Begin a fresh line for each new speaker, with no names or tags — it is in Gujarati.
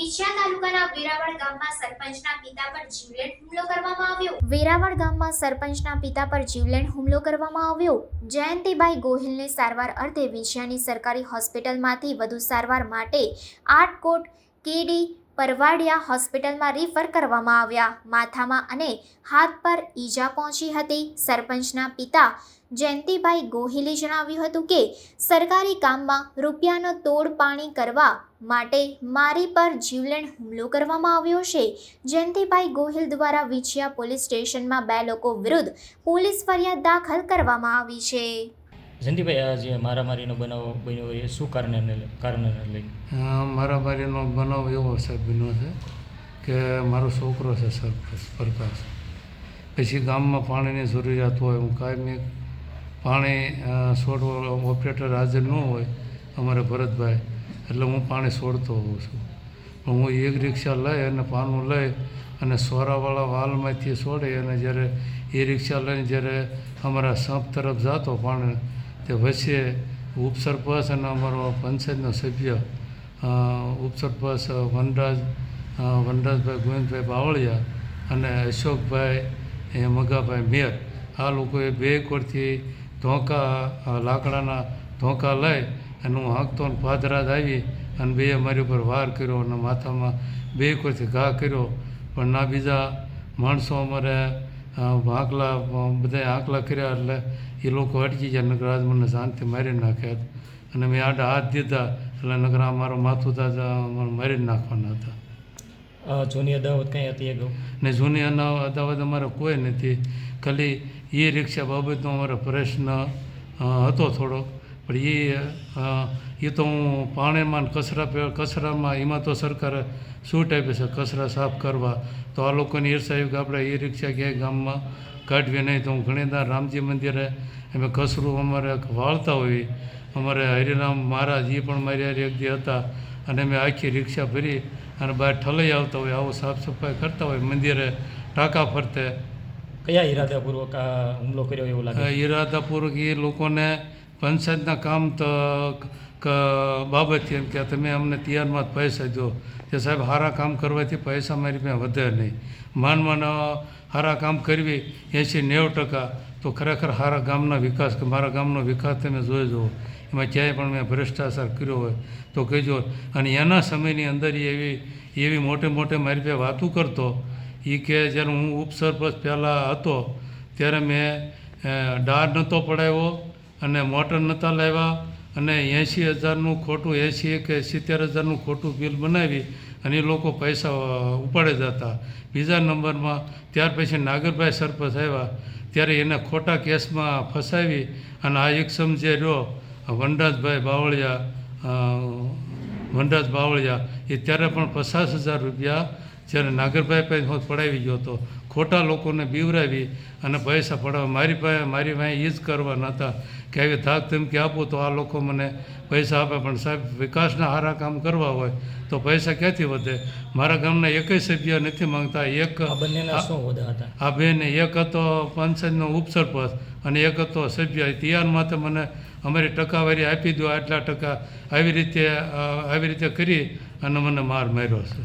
વિછિયા તાલુકાના વેરાવળ ગામમાં સરપંચના પિતા પર જીવલેણ હુમલો કરવામાં આવ્યો. વેરાવળ ગામમાં સરપંચના પિતા પર જીવલેણ હુમલો કરવામાં આવ્યો. જયંતિભાઈ ગોહિલને સારવાર અર્થે વિછિયાની સરકારી હોસ્પિટલમાંથી વધુ સારવાર માટે આટકોટ કેડી પરવાડિયા હોસ્પિટલમાં રિફર કરવામાં આવ્યા. માથામાં અને હાથ પર ઈજા પહોંચી હતી. સરપંચના પિતા જયંતિભાઈ ગોહિલે જણાવ્યું હતું કે સરકારી કામમાં રૂપિયાનો તોડ પાણી કરવા માટે મારી પર જીવલેણ હુમલો કરવામાં આવ્યો છે. જયંતિભાઈ ગોહિલ દ્વારા વિછિયા પોલીસ સ્ટેશનમાં 2 લોકો વિરુદ્ધ પોલીસ ફરિયાદ દાખલ કરવામાં આવી છે.
જયંતિભાઈ, આ જે મારામારીનો બનાવ બન્યો એ શું કારણને લઈ?
મારામારીનો બનાવ એવો સાહેબ બન્યો છે કે મારો છોકરો છે પ્રકાશ. પછી ગામમાં પાણીની જરૂરિયાત હોય, હું કાયમી પાણી છોડવા ઓપરેટર હાજર ન હોય અમારે ભરતભાઈ, એટલે હું પાણી છોડતો હોઉં છું. પણ હું એક રિક્ષા લઈ અને પાનું લઈ અને સોરાવાળા વાલમાંથી છોડી અને જ્યારે એ રિક્ષા લઈને જ્યારે અમારા સંપ તરફ જતો પાણી, તે વચ્ચે ઉપસરપંચ અને અમારો પંચાયતનો સભ્ય ઉપસરપંચ વનરાજભાઈ ગોવિંદભાઈ બાવળિયા અને અશોકભાઈ મગાભાઈ મેર, આ લોકોએ 2 કોરથી ધોકા લાકડાના ધોકા લઈ અને હું હાંકતો ને પાદરાજ આવી અને 2 મારી ઉપર વાર કર્યો અને માથામાં 2 કોરથી ઘા કર્યો. પણ ના બીજા માણસો અમારે બધા આંકલા કર્યા એટલે એ લોકો અટકી ગયા. નગર આજ મને શાંતિ મારી નાખ્યા અને મેં આડા હાથ દીધા એટલે નગર મારો માથું તાજા મારી જ નાખવાના હતા.
જૂની અદાવત કંઈ હતી અગાઉ? ને
જૂની અદાવત અમારે કોઈ નથી. ખાલી એ રિક્ષા બાબતનો અમારો પ્રશ્ન હતો થોડો, પણ એ તો હું પાણીમાં કચરામાં એમાં તો સરકારે છૂટ આપી છે કચરા સાફ કરવા. તો આ લોકોની ઈર્ષા કે આપણે એ રિક્ષા ક્યાંય ગામમાં કાઢવી નહીં. તો હું ઘણીવાર રામજી મંદિરે અમે કચરું અમારે વાળતા હોઈએ. અમારે હરિરામ મહારાજ એ પણ મારી હારે એક દી હતા અને અમે આખી રિક્ષા ભરી અને બહાર ઠલાઈ આવતા હોય, આવું સાફ સફાઈ કરતા હોય મંદિરે ટાંકા ફરતે.
કયા ઈરાદાપૂર્વક આ હુમલો કર્યો એવું લાગે?
ઈરાદાપૂર્વક એ લોકોને પંચાયતના કામ બાબતથી એમ કે તમે અમને તૈયારમાં જ પૈસા દો. કે સાહેબ, સારા કામ કરવાથી પૈસા મારી પાસે વધે નહીં. માન સારા કામ કરવી 80-90%, તો ખરેખર સારા ગામના વિકાસ કે મારા ગામનો વિકાસ તમે જોઈ જુઓ. એમાં ક્યાંય પણ મેં ભ્રષ્ટાચાર કર્યો હોય તો કહેજો. અને એના સમયની અંદર એવી મોટે મારી પાસે વાતું કરતો. એ કે જ્યારે હું ઉપસરપંચ પહેલાં હતો ત્યારે મેં ડાર નહોતો પડાવ્યો અને મોટર નહોતા લાવ્યા અને 80,000નું ખોટું 80 કે 70,000નું ખોટું બિલ બનાવી અને એ લોકો પૈસા ઉપાડે જતા. બીજા નંબરમાં ત્યાર પછી નાગરભાઈ સરપંચ આવ્યા ત્યારે એને ખોટા કેસમાં ફસાવી અને આ એક સમજે રહ્યો વનરાજ બાવળિયા એ ત્યારે પણ 50,000 રૂપિયા જ્યારે નાગરભાઈ પાસે પડાવી ગયો હતો. ખોટા લોકોને બીવરાવી અને પૈસા પડાવવા મારી પાસે એ જ કરવા નહોતા કે આવી ધાક ધમકી આપું તો આ લોકો મને પૈસા આપે. પણ સાહેબ, વિકાસના સારા કામ કરવા હોય તો પૈસા ક્યાંથી વધે? મારા ગામના એકેય સભ્ય નથી માંગતા. આ બેને એક હતો પંચાયતનો ઉપસરપંચ અને એક હતો સભ્ય. તૈયારમાં તો મને અમારી ટકાવારી આપી દો, આટલા ટકા, આવી રીતે કરી અને મને માર્યો છે.